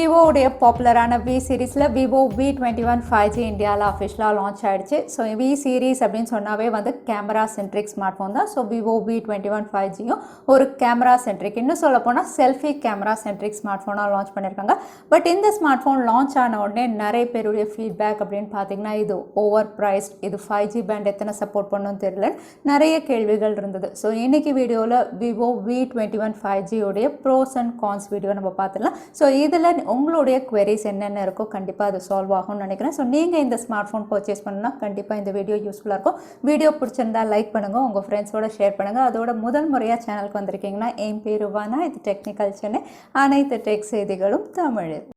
Vivo உடைய பாப்புலரான V சீரிஸில் Vivo V21 5G இந்தியாவில் அஃபிஷியலாக லான்ச் ஆகிடுச்சு. ஸோ V சீரீஸ் அப்படின்னு சொன்னாவே வந்து கேமரா சென்ட்ரிக் ஸ்மார்ட் ஃபோன் தான். ஸோ Vivo V21 5Gயும் ஒரு கேமரா சென்ட்ரிக், இன்னும் சொல்ல போனால் செல்ஃபி கேமரா சென்ட்ரிக் ஸ்மார்ட் ஃபோனாக லான்ச் பண்ணியிருக்காங்க. பட் இந்த ஸ்மார்ட் ஃபோன் லான்ச் ஆன உடனே நிறைய பேருடைய ஃபீட்பேக் அப்படின்னு பார்த்தீங்கன்னா இது ஓவர் ப்ரைஸ்ட், இது 5G பேண்ட் எத்தனை சப்போர்ட் பண்ணணும்னு தெரியல, நிறைய கேள்விகள் இருந்தது. ஸோ இன்னைக்கு வீடியோவில் Vivo V21 5G உடைய ப்ரோஸ் அண்ட் கான்ஸ் வீடியோ நம்ம பார்த்துடலாம். ஸோ இதில் உங்களுடைய queries என்னென்ன இருக்கோ கண்டிப்பாக அது சால்வ் ஆகும்னு நினைக்கிறேன். ஸோ நீங்கள் இந்த ஸ்மார்ட் ஃபோன் பர்ச்சேஸ் பண்ணணும்னா கண்டிப்பாக இந்த வீடியோ யூஸ்ஃபுல்லாக இருக்கும். வீடியோ பிடிச்சிருந்தா லைக் பண்ணுங்கள், உங்கள் ஃப்ரெண்ட்ஸோட ஷேர் பண்ணுங்கள். அதோட முதல் முறையாக சேனலுக்கு வந்திருக்கீங்கன்னா என் பேர் வானா, இது டெக்னிக்கல் சென்னை, அனைத்து டெக் செய்திகளும் தமிழில்.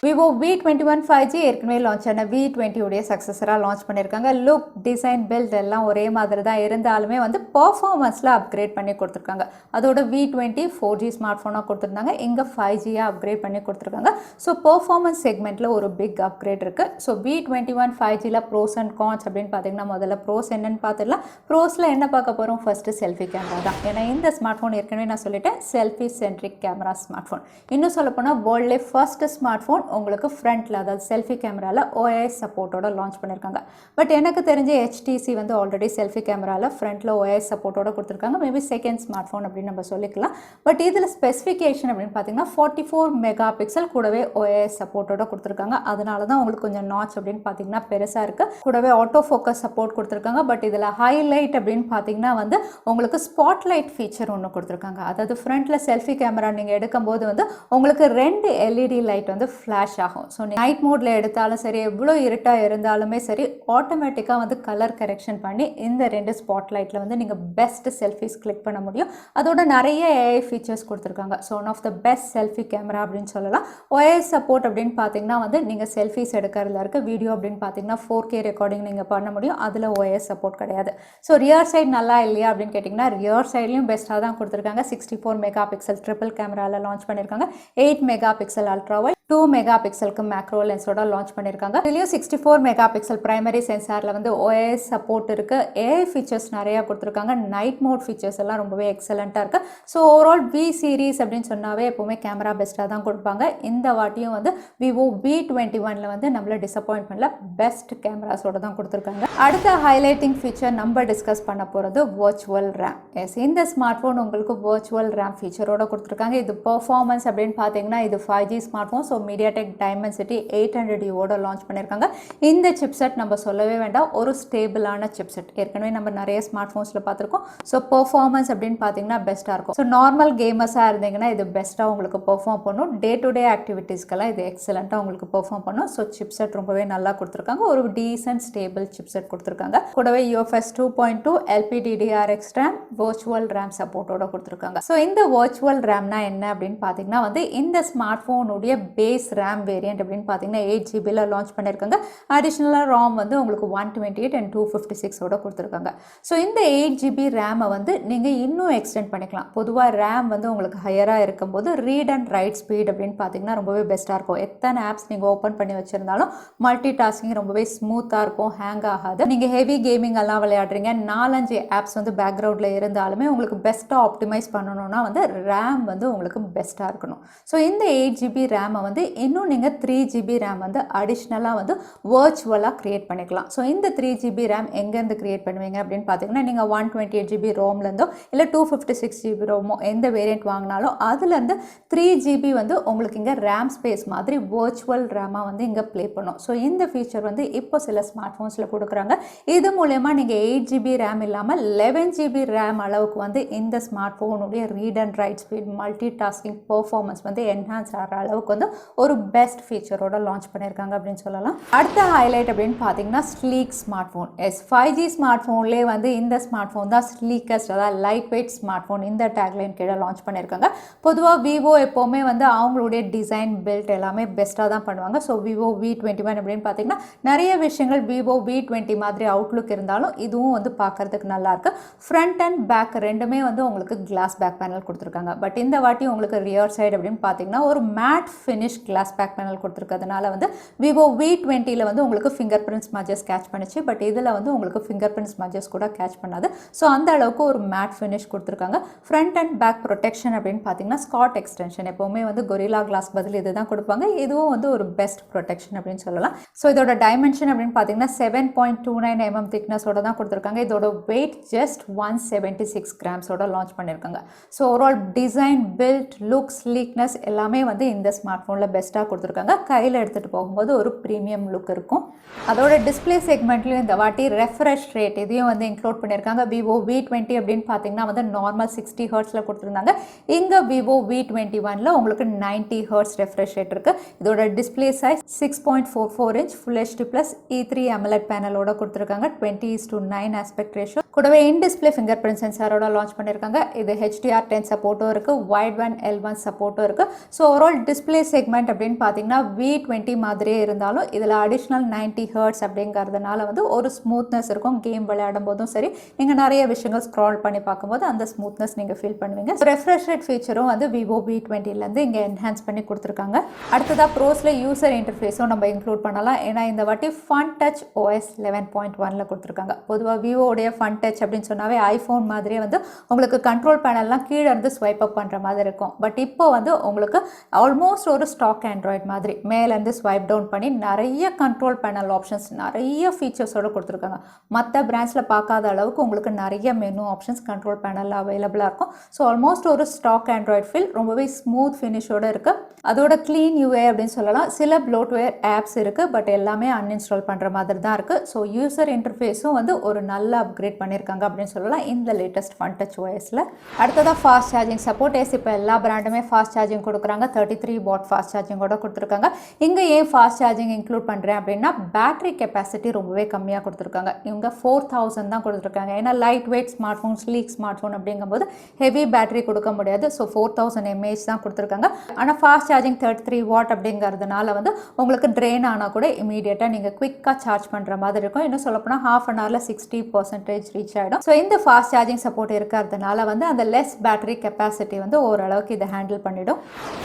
Vivo V21 5G ஏற்கனவே லான்ச் ஆன V20 உடைய சக்ஸஸராக லான்ச் பண்ணியிருக்காங்க. லுக், டிசைன், பில்ட் எல்லாம் ஒரே மாதிரி தான் இருந்தாலுமே வந்து பர்ஃபார்மன்ஸில் அப்கிரேட் பண்ணி கொடுத்துருக்காங்க. அதோட V20 4G ஸ்மார்ட் ஃபோனாக கொடுத்துருந்தாங்க, இங்கே 5Gயாக அப்கிரேட் பண்ணி கொடுத்துருக்காங்க. ஸோ பர்ஃபார்மன்ஸ் செக்மெண்ட்டில் ஒரு பிக் அப்கிரேட் இருக்குது. ஸோ V21 5Gயில் ப்ரோஸ் அண்ட் கான்ஸ் அப்படின்னு பார்த்தீங்கன்னா முதல்ல ப்ரோஸ் என்னென்னு பார்த்துடலாம். ப்ரோஸில் என்ன பார்க்க போகிறோம்? ஃபஸ்ட்டு செல்ஃபி கேமரா தான். ஏன்னா இந்த ஸ்மார்ட் ஃபோன் ஏற்கனவே நான் சொல்லிட்டேன் selfie centric camera smart phone. இன்னும் சொல்லப்போனால் வேர்ல்ட்லே ஃபர்ஸ்ட் ஸ்மார்ட் ஃபோன் உங்களுக்கு ஃப்ரண்ட்டில், அதாவது செல்ஃபி கேமராவில் OIS சப்போர்ட்டோட லான்ச் பண்ணியிருக்காங்க. பட் எனக்கு தெரிஞ்ச HTC வந்து ஆல்ரெடி செல்ஃபி கேமராவில் ஃப்ரண்ட்டில் OIS சப்போர்ட்டோட கொடுத்துருக்காங்க. மேபி செகண்ட் ஸ்மார்ட் ஃபோன் அப்படின்னு நம்ம சொல்லிக்கலாம். பட் இதில் ஸ்பெசிஃபிகேஷன் அப்படின்னு பார்த்தீங்கன்னா 44 மெகா பிக்சல் கூடவே OIS சப்போர்ட்டோட கொடுத்துருக்காங்க. அதனால தான் உங்களுக்கு கொஞ்சம் நாச் அப்படின்னு பார்த்தீங்கன்னா பெருசாக இருக்குது. கூடவே ஆட்டோ ஃபோக்கஸ் சப்போர்ட் கொடுத்துருக்காங்க. பட் இதில் ஹைலைட் அப்படின்னு பார்த்தீங்கன்னா வந்து உங்களுக்கு ஸ்பாட்லைட் ஃபீச்சர் ஒன்று கொடுத்துருக்காங்க. அதாவது ஃப்ரண்ட்டில் செல்ஃபி கேமரா நீங்கள் எடுக்கும்போது வந்து உங்களுக்கு 2 LED லைட் வந்து ஃப்ளாஷ் ஆகும். ஸோ நைட் மோடில் எடுத்தாலும் சரி, எவ்வளோ இருட்டாக இருந்தாலுமே சரி, ஆட்டோமேட்டிக்காக வந்து கலர் கரெக்ஷன் பண்ணி இந்த 2 ஸ்பாட் லைட்டில் வந்து நீங்கள் பெஸ்ட் செல்ஃபிஸ் கிளிக் பண்ண முடியும். அதோட நிறைய AI ஃபீச்சர்ஸ் கொடுத்துருக்காங்க. So one of the best selfie camera அப்படின்னு சொல்லலாம். OIS சப்போர்ட் அப்படின்னு பார்த்தீங்கன்னா வந்து நீங்கள் செல்ஃபிஸ் எடுக்கிறதுல இருக்க வீடியோ அப்படின்னு பார்த்தீங்கன்னா 4K ரெக்கார்டிங் நீங்கள் பண்ண முடியும். அதில் OIS சப்போர்ட் கிடையாது. ஸோ ரியர் சைடு நல்லா இல்லையா அப்படின்னு கேட்டிங்கன்னா ரியர் சைட்லையும் பெஸ்ட்டாக தான் கொடுத்துருக்காங்க. 64 மெகா பிக்சல் ட்ரிபிள் கேமராவில் லான்ச் பண்ணியிருக்காங்க. 8 mega pixel ultra wide, 2 mega பிக்சலுக்கு மேக்ரோ லென்ஸோட லான்ச் பண்ணியிருக்காங்க. இதுலேயும் 64 மெகா பிக்சல் பிரைமரி சென்சாரில் வந்து OIS சப்போர்ட் இருக்குது. AI ஃபீச்சர்ஸ் நிறையா கொடுத்துருக்காங்க. நைட் மோட் ஃபீச்சர்ஸ் எல்லாம் ரொம்பவே எக்ஸலண்ட்டாக இருக்குது. ஸோ ஓவரால் V சீரீஸ் அப்படின்னு சொன்னாவே எப்போவுமே கேமரா பெஸ்ட்டாக தான் கொடுப்பாங்க. இந்த வாட்டியும் வந்து Vivo V21 வந்து நம்மள டிசப்பாயின்மெண்ட்டில் பெஸ்ட் கேமராஸோட தான் கொடுத்துருக்காங்க. அடுத்த ஹைலைட்டிங் ஃபீச்சர் நம்ம டிஸ்கஸ் பண்ண போகிறது வர்ச்சுவல் ரேம். எஸ், இந்த ஸ்மார்ட் ஃபோன் உங்களுக்கு வர்ச்சுவல் ரேம் ஃபீச்சரோட கொடுத்துருக்காங்க. இது பர்ஃபார்மன்ஸ் அப்படின்னு பார்த்தீங்கன்னா இது 5G smartphone. So MediaTek Dimensity 800Uவோட லான்ச் பண்ணியிருக்காங்க. இந்த சிப்செட் நம்ம சொல்லவே வேண்டாம், ஒரு ஸ்டேபிளான சிப்செட். ஏற்கனவே நம்ம நிறைய ஸ்மார்ட் ஃபோன்ஸில் பார்த்துருக்கோம். ஸோ பர்ஃபார்மன்ஸ் அப்படின்னு பார்த்தீங்கன்னா பெஸ்ட்டாக இருக்கும். ஸோ நார்மல் கேமர்ஸாக இருந்தீங்கன்னா இது பெஸ்ட்டாக உங்களுக்கு பெர்ஃபார்ம் பண்ணும். டே டு டே ஆக்டிவிட்டீஸ்க்கெல்லாம் இது எக்ஸலண்ட்டாக உங்களுக்கு பெர்ஃபார்ம் பண்ணும். ஸோ சிப்செட் ரொம்பவே நல்லா கொடுத்துருக்காங்க. ஒரு டீசன்ட் ஸ்டேபிள் சிப்செட் கொடுத்துருக்காங்க. கூடவே UFS 2.2 LPDDR RAM virtual RAM சப்போர்ட்டோட கொடுத்துருக்காங்க. ஸோ இந்த வர்ச்சுவல் ரேம்னா என்ன அப்படின்னு பார்த்தீங்கன்னா வந்து இந்த ஸ்மார்ட் ஃபோனுடைய பேஸ் ரேம் வேரியன்ட் அப்படின்னு பார்த்தீங்கன்னா 8GB லான்ச் பண்ணியிருக்காங்க. அடிஷ்னலாக ROM வந்து உங்களுக்கு 128 and 256 கொடுத்துருக்காங்க. ஸோ இந்த 8GB ரேமை வந்து நீங்கள் இன்னும் எக்ஸ்டெண்ட் பண்ணிக்கலாம். பொதுவாக ரேம் வந்து உங்களுக்கு ஹையராக இருக்கும்போது ரீட் அண்ட் ரைட் ஸ்பீட் அப்படின்னு பார்த்தீங்கன்னா ரொம்பவே பெஸ்ட்டாக இருக்கும். எத்தனை ஆப்ஸ் நீங்கள் ஓப்பன் பண்ணி வச்சுருந்தாலும் மல்டி டாஸ்கிங் ரொம்பவே ஸ்மூத்தாக இருக்கும், ஹேங் ஆகாது. நீங்கள் ஹெவி கேமிங் எல்லாம் விளையாடுறீங்க, 4-5 ஆப்ஸ் வந்து பேக்ரவுண்டில் இருந்தாலுமே உங்களுக்கு பெஸ்ட்டாக ஆப்டிமைஸ் பண்ணணும்னா வந்து ரேம் வந்து உங்களுக்கு பெஸ்ட்டாக இருக்கணும். ஸோ இந்த 8GB ரேமை வந்து இன்னும் நீங்கள் 3GB ரேம் வந்து அடிஷ்னலாக வந்து வர்ச்சுவலாக க்ரியேட் பண்ணிக்கலாம். ஸோ இந்த 3GB ரேம் எங்கேருந்து க்ரியேட் பண்ணுவீங்க அப்படின்னு பார்த்தீங்கன்னா நீங்கள் 128GB ரோம்லேருந்தோ இல்லை 256GB ரோமோ எந்த வேரியண்ட் வாங்கினாலும் அதுலேருந்து 3GB வந்து உங்களுக்கு இங்கே ரேம் ஸ்பேஸ் மாதிரி வர்ச்சுவல் ரேமாக வந்து இங்கே ப்ளே பண்ணும். ஸோ இந்த ஃபீச்சர் வந்து இப்போ சில ஸ்மார்ட் ஃபோன்ஸில் கொடுக்குறாங்க. இது மூலயமா நீங்கள் 8GB ரேம் இல்லாமல் 11GB ரேம் அளவுக்கு வந்து இந்த ஸ்மார்ட் ஃபோனுடைய read and write speed, multitasking performance வந்து என்ஹான்ஸ் ஆகிற அளவுக்கு வந்து ஒரு பெஸ்ட் ஃபீச்சரோட லான்ச் பண்ணியிருக்காங்க அப்படின்னு சொல்லலாம். அடுத்த ஹைலைட் அப்படின்னு பார்த்தீங்கன்னா sleek smart phone. Yes, 5G smart ஃபோன்லேயே வந்து இந்த ஸ்மார்ட் ஃபோன் தான் ஸ்லீக்கஸ்ட், அதாவது லைட் வெயிட் ஸ்மார்ட் ஃபோன். இந்த டேக்லைன் கீழே லான்ச் பண்ணியிருக்காங்க. பொதுவாக Vivo எப்போவுமே வந்து அவங்களுடைய டிசைன் பில்ட் எல்லாமே பெஸ்ட்டாக தான் பண்ணுவாங்க. ஸோ Vivo V21 அப்படின்னு பார்த்தீங்கன்னா நிறைய விஷயங்கள் Vivo V20 மாதிரி அவுட்லுக் இருந்தாலும் இதுவும் வந்து பார்க்கறதுக்கு நல்லாயிருக்கு. ஃப்ரண்ட் அண்ட் பேக் ரெண்டுமே வந்து உங்களுக்கு கிளாஸ் பேக் பேனல் கொடுத்துருக்காங்க. பட் இந்த வாட்டி உங்களுக்கு ரியர் சைடு அப்படின்னு பார்த்தீங்கன்னா ஒரு matte finish finish glass back panel கொடுத்துருக்கிறதுனால வந்து விவோ V20ல வந்து உங்களுக்கு ஃபிங்கர் பிரிண்ட் ஸ்மஜஸ் கேட்ச் பண்ணிச்சு. பட் இதில் வந்து உங்களுக்கு ஃபிங்கர் பிரிண்ட் ஸ்மஜஸ் கூட கேட்ச் பண்ணாது. ஸோ அந்த அளவுக்கு ஒரு மேட் ஃபினிஷ் கொடுத்துருக்காங்க. ஃப்ரண்ட் அண்ட் பேக் ப்ரொடெக்ஷன் அப்படின்னு பார்த்தீங்கன்னா ஸ்காட் எக்ஸ்டென்ஷன், எப்போவுமே வந்து கொரில்லா கிளாஸ் பதில் இது தான் கொடுப்பாங்க. இதுவும் வந்து ஒரு பெஸ்ட் ப்ரொடெக்ஷன் அப்படின்னு சொல்லலாம். ஸோ இதோட டைமென்ஷன் அப்படின்னு பார்த்தீங்கன்னா 7.29 mm திக்னஸோட தான் கொடுத்துருக்காங்க. இதோட வெயிட் ஜஸ்ட் 176 கிராம்ஸோட லான்ச் பண்ணியிருக்காங்க. So overall design, build, look, sleekness எல்லாமே வந்து இந்த ஸ்மார்ட் ஃபோனில் பெஸ்ட்டாக கொடுத்துருக்காங்க. கையில் எடுத்துகிட்டு போகும்போது ஒரு ப்ரீமியம் லுக் இருக்கும். அதோட டிஸ்பிளே செக்மெண்ட்லையும் இந்த வாட்டி ரெஃப்ரெஷ் ரேட் இதையும் வந்து இன்க்ளூட் பண்ணியிருக்காங்க. விவோ V20 அப்படின்னு பார்த்தீங்கன்னா வந்து நார்மல் 60 ஹர்ட்ஸில் கொடுத்துருந்தாங்க. இங்கே விவோ V21ல உங்களுக்கு 90 ஹர்ட்ஸ் ரெஃப்ரெஷ் ரேட் இருக்குது. இதோட display size 6.44 inch full HD plus E3 AMOLED பேனலோட கொடுத்துருக்காங்க. 20:9 ஆஸ்பெக்ட் ரேஷியோ கூடவே இன் டிஸ்பிளே ஃபிங்கர் பிரிண்ட் சென்சாரோட லான்ச் பண்ணியிருக்காங்க. இது HDR10 சப்போர்ட்டும் இருக்குது, வைட் L1 சப்போர்ட்டும் இருக்குது. ஸோ ஓவரால் டிஸ்பிளே செக்மெண்ட் அப்படின்னு பார்த்தீங்கன்னா V20 மாதிரியே இருந்தாலும் இதில் அடிஷ்னல் 90 ஹர்ட்ஸ் அப்படிங்கிறதுனால வந்து ஒரு ஸ்மூத்னஸ் இருக்கும். கேம் விளையாடும் போதும் சரி, நீங்கள் நிறைய விஷயங்கள் ஸ்க்ரால் பண்ணி பார்க்கும்போது அந்த ஸ்மூத்னஸ் நீங்கள் ஃபீல் பண்ணுவீங்க. ரெஃப்ரெஷ் ரேட் ஃபீச்சரும் வந்து விவோ V20லேருந்து இங்கே என்ஹான்ஸ் பண்ணி கொடுத்துருக்காங்க. அடுத்ததாக ப்ரோஸில் யூசர் இன்டர்ஃபேஸும் நம்ம இன்க்ளூட் பண்ணலாம். ஏன்னா இந்த வாட்டி FUNTOUCH OS 11.1ல கொடுத்துருக்காங்க. பொதுவாக விவோடைய FUNTOUch அப்படின்னு சொன்னாவே ஐஃபோன் மாதிரியே வந்து உங்களுக்கு கண்ட்ரோல் பேனல்லாம் கீழே இருந்து ஸ்வைப் அப் பண்ணுற மாதிரி இருக்கும். பட் இப்போ வந்து உங்களுக்கு ஆல்மோஸ்ட் ஒரு ஸ்டாக் ஆண்ட்ராய்ட் மாதிரி மேலேருந்து ஸ்வைப் டவுன் பண்ணி நிறைய கண்ட்ரோல் பேனல் ஆப்ஷன்ஸ், நிறைய ஃபீச்சர்ஸோடு கொடுத்துருக்காங்க. மற்ற பிராண்ட்ஸில் பார்க்காத அளவுக்கு உங்களுக்கு நிறைய மெனு ஆப்ஷன்ஸ் கண்ட்ரோல் பேனலில் அவைலபிளாக இருக்கும். ஸோ ஆல்மோஸ்ட் ஒரு ஸ்டாக் ஆண்ட்ராய்ட் ஃபீல், ரொம்பவே ஸ்மூத் ஃபினிஷோடு இருக்குது. அதோட க்ளீன் யூஏ அப்படின்னு சொல்லலாம். சில ப்ளோட்வேர் ஆப்ஸ் இருக்குது, பட் எல்லாமே அன்இன்ஸ்டால் பண்ணுற மாதிரி தான் இருக்குது. ஸோ யூசர் இன்டர்ஃபேஸும் வந்து ஒரு நல்ல அப்கிரேட் பண்ணியிருக்காங்க அப்படின்னு சொல்லலாம் இந்த லேட்டஸ்ட் FUNTOUCH OSல. அடுத்ததாக ஃபாஸ்ட் சார்ஜிங் சப்போர்ட். இப்போ எல்லா பிராண்டுமே ஃபாஸ்ட் சார்ஜிங் கொடுக்குறாங்க. 33 வாட் ஃபாஸ்ட் சார்ஜிங்கோட கொடுத்துருக்காங்க. இங்கே ஏன் ஃபாஸ்ட் சார்ஜிங் இன்க்ளூட் பண்ணுறேன் அப்படின்னா பேட்டரி கெப்பாசிட்டி ரொம்பவே கம்மியாக கொடுத்துருக்காங்க. இவங்க 4000 தான் கொடுத்துருக்காங்க. ஏன்னா light weight smart phone, sleek smart phone அப்படிங்கும்போது ஹெவி பேட்டரி கொடுக்க முடியாது. ஸோ 4000 mAh தான் கொடுத்துருக்காங்க. ஆனால் ஃபாஸ்ட் சார்ஜிங் 33 வாட் அப்படிங்கிறதுனால வந்து உங்களுக்கு ட்ரெயின் ஆனால் கூட இமீடியட்டாக நீங்கள் குவிக்காக சார்ஜ் பண்ணுற மாதிரி இருக்கும். இன்னும் சொல்லப்போனால் ஹாஃப் அன் ஹவரில் 60% ரீச் ஆகிடும். ஸோ இந்த ஃபாஸ்ட் சார்ஜிங் சப்போர்ட் இருக்கிறதுனால வந்து அந்த லெஸ் பேட்டரி கெப்பாசிட்டி வந்து ஓரளவுக்கு இதை ஹேண்டில் பண்ணிடும்.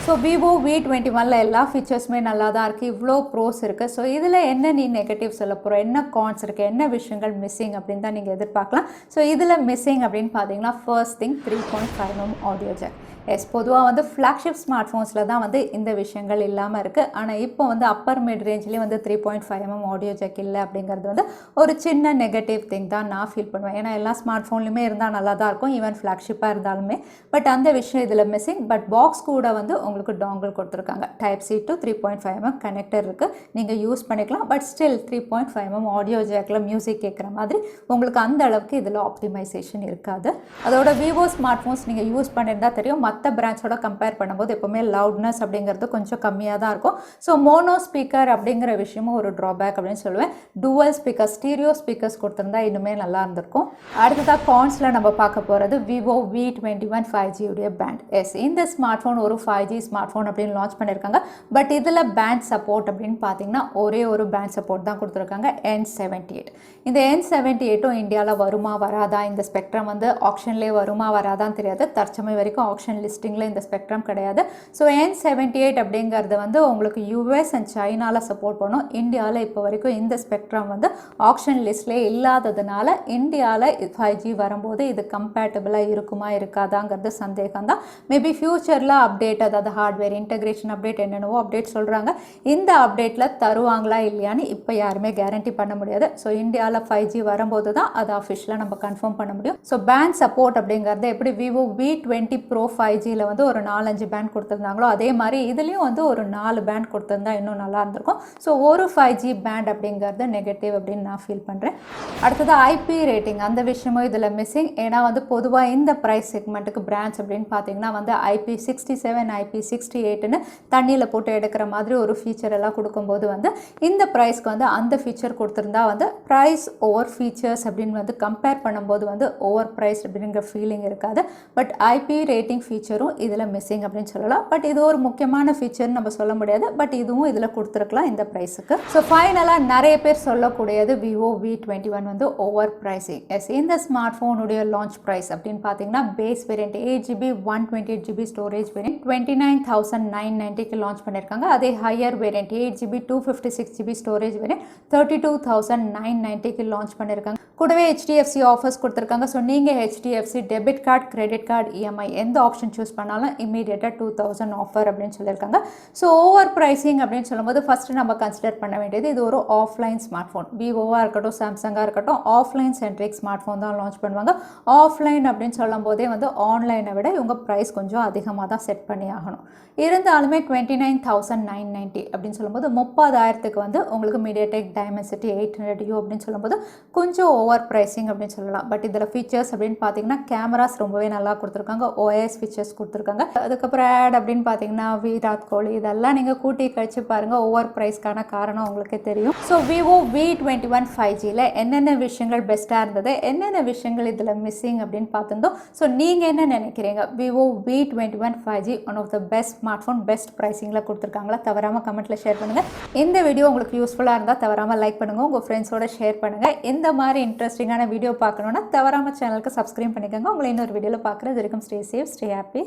ஸோ விவோ V21ல எல்லா ஃபீச்சர்ஸுமே நல்லா தான் இருக்குது. இவ்வளோ ப்ரோஸ் இருக்குது. ஸோ இதில் என்ன நீ நெகட்டிவ் சொல்ல போகிறோம், என்ன கான்ஸ் இருக்குது, என்ன விஷயங்கள் மிஸ்ஸிங் அப்படின்னு தான் நீங்கள் எதிர்பார்க்கலாம். ஸோ இதில் மிஸ்ஸிங் அப்படின்னு பார்த்தீங்கன்னா first thing 3.5 mm audio jack. பொதுவாக வந்து ஃப்ளாக்ஷிப் ஸ்மார்ட் ஃபோன்ஸில் தான் வந்து இந்த விஷயங்கள் இல்லாமல் இருக்குது. ஆனால் இப்போ வந்து அப்பர் மிட் ரேஞ்ச்லேயும் வந்து 3.5 mm ஆடியோ ஜாக் இல்லை அப்படிங்கிறது வந்து ஒரு சின்ன நெகட்டிவ் திங் தான் நான் ஃபீல் பண்ணுவேன். ஏன்னா எல்லா ஸ்மார்ட் ஃபோன்லையுமே இருந்தால் நல்லா தான் இருக்கும், ஈவன் ஃப்ளாக்ஷிப்பாக இருந்தாலுமே. பட் அந்த விஷயம் இதில் மிஸ்ஸிங். பட் பாக்ஸ் கூட வந்து உங்களுக்கு டாங்கிள் கொடுத்துருக்காங்க. Type-C to 3.5 mm கனெக்டர் இருக்குது, நீங்கள் யூஸ் பண்ணிக்கலாம். பட் ஸ்டில் 3.5 mm ஆடியோ ஜாக்கில் மியூசிக் கேட்குற மாதிரி உங்களுக்கு அந்த அளவுக்கு இதில் ஆப்டிமைசேஷன் இருக்காது. அதோட விவோ ஸ்மார்ட் ஃபோன்ஸ் நீங்கள் யூஸ் பண்ணியிருந்தால் தெரியும், மற்ற பிராண்ட்ஸோட கம்பேர் பண்ணும்போது எப்போவுமே லவுட்னஸ் அப்படிங்கிறது கொஞ்சம் கம்மியாக தான் இருக்கும். ஸோ மோனோ ஸ்பீக்கர் அப்படிங்கிற விஷயமும் ஒரு ட்ராபேக் அப்படின்னு சொல்லுவேன். டூவல் ஸ்பீக்கர், ஸ்டீரியோ ஸ்பீக்கர்ஸ் கொடுத்துருந்தா இன்னுமே நல்லா இருந்திருக்கும். அடுத்ததாக கான்ஸில் நம்ம பார்க்க போகிறது விவோ V21 5G உடைய பேண்ட். இந்த ஸ்மார்ட் ஃபோன் ஒரு 5G ஸ்மார்ட் ஃபோன் அப்படின்னு லான்ச் பண்ணியிருக்காங்க. பட் இதில் பேண்ட் சப்போர்ட் அப்படின்னு பார்த்தீங்கன்னா ஒரே ஒரு பேண்ட் சப்போர்ட் தான் கொடுத்துருக்காங்க, N78. இந்த N78ம் இந்தியாவில் வருமா வராதா, இந்த ஸ்பெக்ட்ரம் வந்து ஆப்ஷன்லேயே வருமா வராதான்னு தெரியாது. தற்சமயம் வரைக்கும் ஆப்ஷன் லிஸ்டிங்கில் இந்த ஸ்பெக்ட்ரம் கிடையாது. ஸோ N78 அப்படிங்கிறது வந்து உங்களுக்கு US அண்ட் சைனாவில் சப்போர்ட் பண்ணும். இந்தியாவில் இப்போ வரைக்கும் இந்த ஸ்பெக்ட்ரம் வந்து ஆப்ஷன் லிஸ்ட்லேயே இல்லாததுனால இந்தியாவில் 5G வரும்போது இது கம்பேட்டபிளாக இருக்குமா இருக்காதாங்கிறது சந்தேகம் தான். மேபி ஃபியூச்சரில் அப்டேட், அதாவது ஹார்ட்வேர் இன்டகிரேஷன் அப்டேட் என்னென்னவோ அப்டேட் சொல்கிறாங்க. இந்த அப்டேட்டில் தருவாங்களா இல்லையான்னு இப்போ யாருமே கேரண்டி பண்ண முடியாது. ஸோ இந்தியாவில் 5G வரும்போது தான் அது அஃபிஷியலாக நம்ம கன்ஃபார்ம் பண்ண முடியும். ஸோ பேண்ட் சப்போர்ட் அப்படிங்கிறது எப்படி விவோ V20 Pro 5Gயில் வந்து ஒரு 4-5 பேண்ட் கொடுத்துருந்தாங்களோ அதே மாதிரி இதுலேயும் வந்து ஒரு 4 பேண்ட் கொடுத்துருந்தா இன்னும் நல்லா இருந்திருக்கும். ஸோ ஒரு 5G பேண்ட் அப்படிங்கிறது நெகட்டிவ் அப்படின்னு நான் ஃபீல் பண்ணுறேன். அடுத்தது IP ரேட்டிங், அந்த விஷயமும் இதில் மிஸ்ஸிங். ஏன்னா வந்து பொதுவாக இந்த ப்ரைஸ் செக்மெண்ட்டுக்கு பிராண்ட்ஸ் அப்படின்னு பார்த்தீங்கன்னா வந்து IP67, IP68ன்னு தண்ணியில் போட்டு எடுக்கிற மாதிரி ஒரு ஃபீச்சர் எல்லாம் கொடுக்கும்போது வந்து இந்த ப்ரைஸ்க்கு வந்து அந்த ஃபீச்சர் கொடுத்துருந்தா வந்து ப்ரைஸ் ஓவர் ஃபீச்சர்ஸ் அப்படின்னு வந்து கம்பேர் பண்ணும்போது வந்து ஓவர் ப்ரைஸ் அப்படிங்கிற ஃபீலிங் இருக்காது. பட் IP ரேட்டிங் ஃபீச்சர் ஃபீச்சரும் இதில் மிஸ்ஸிங் அப்படின்னு சொல்லலாம். பட் இது ஒரு முக்கியமான ஃபீச்சர்னு நம்ம சொல்ல முடியாது. பட் இதுவும் இதில் கொடுத்துருக்கலாம் இந்த ப்ரைஸுக்கு. ஸோ ஃபைனலாக நிறைய பேர் சொல்லக்கூடியது Vivo V21 வந்து ஓவர் ப்ரைஸிங். எஸ், இந்த ஸ்மார்ட் ஃபோனுடைய லான்ச் ப்ரைஸ் அப்படின்னு பார்த்தீங்கன்னா base variant 8GB 128GB storage variant 29,990க்கு லான்ச் பண்ணியிருக்காங்க. அதே higher variant 8GB 256GB storage variant 32,990க்கு லான்ச் பண்ணியிருக்காங்க. கூடவே HDFC ஆஃபர்ஸ் கொடுத்துருக்காங்க. ஸோ நீங்கள் HDFC debit card, credit card, EMI எந்த ஆப்ஷன் சூஸ் பண்ணாலும் இமீடியட்டாக 2000 ஆஃபர் அப்படின்னு சொல்லியிருக்காங்க. ஸோ ஓவர் ப்ரைஸிங் அப்படின்னு சொல்லும்போது ஃபஸ்ட்டு நம்ம கன்சிடர் பண்ண வேண்டியது இது ஒரு ஆஃப்லைன் ஸ்மார்ட் ஃபோன். விவோவாக இருக்கட்டும், சாம்சங்காக இருக்கட்டும், ஆஃப்லைன் சென்ட்ரிக் ஸ்மார்ட் ஃபோன் தான் லான்ச் பண்ணுவாங்க. ஆஃப்லைன் அப்படின்னு சொல்லும் போதே வந்து ஆன்லைனை விட இவங்க ப்ரைஸ் கொஞ்சம் அதிகமாக தான் செட் பண்ணி ஆகணும். இருந்தாலுமே 29,990 அப்படின்னு சொல்லும்போது 30,000க்கு வந்து உங்களுக்கு மீடியாடெக் டைமென்சிட்டி 800U அப்படின்னு சொல்லும்போது கொஞ்சம் ஓவர் ப்ரைஸிங் அப்படின்னு சொல்லலாம். பட் இதில் ஃபீச்சர்ஸ் அப்படின்னு பார்த்தீங்கன்னா கேமராஸ் ரொம்பவே நல்லா கொடுத்துருக்காங்க. OIS ஃபீச்சர்ஸ் கொடுத்துருக்காங்க. அதுக்கப்புறம் ஆட் அப்படின்னு பார்த்தீங்கன்னா விராட் கோலி இதெல்லாம் நீங்கள் கூட்டி கழிச்சு பாருங்கள். ஓவர் ப்ரைஸ்க்கான காரணம் உங்களுக்கே தெரியும். ஸோ Vivo V21 5Gயில் என்னென்ன விஷயங்கள் பெஸ்ட்டாக இருந்தது, என்னென்ன விஷயங்கள் இதில் மிஸ்ஸிங் அப்படின்னு பார்த்துருந்தோம். ஸோ நீங்கள் என்ன நினைக்கிறீங்க? Vivo V21 5G one of the best smartphone, best ப்ரைஸிங்கில் கொடுத்துருக்காங்களா? தவறாமல் கமெண்ட்டில் ஷேர் பண்ணுங்கள். இந்த வீடியோ உங்களுக்கு யூஸ்ஃபுல்லாக இருந்தால் தவறாமல் லைக் பண்ணுங்கள், உங்கள் ஃப்ரெண்ட்ஸோட ஷேர் பண்ணுங்கள். இந்த மாதிரி இன்ட்ரெஸ்டிங்கான வீடியோ பார்க்கணுன்னா தவறாமல் சேனலுக்கு சப்ஸ்கிரைப் பண்ணிக்கோங்க. உங்களை இன்னொரு வீடியோவில் பார்க்குறது வரைக்கும் ஸ்டே சேஃப், ஸ்டே ஹாப்பி.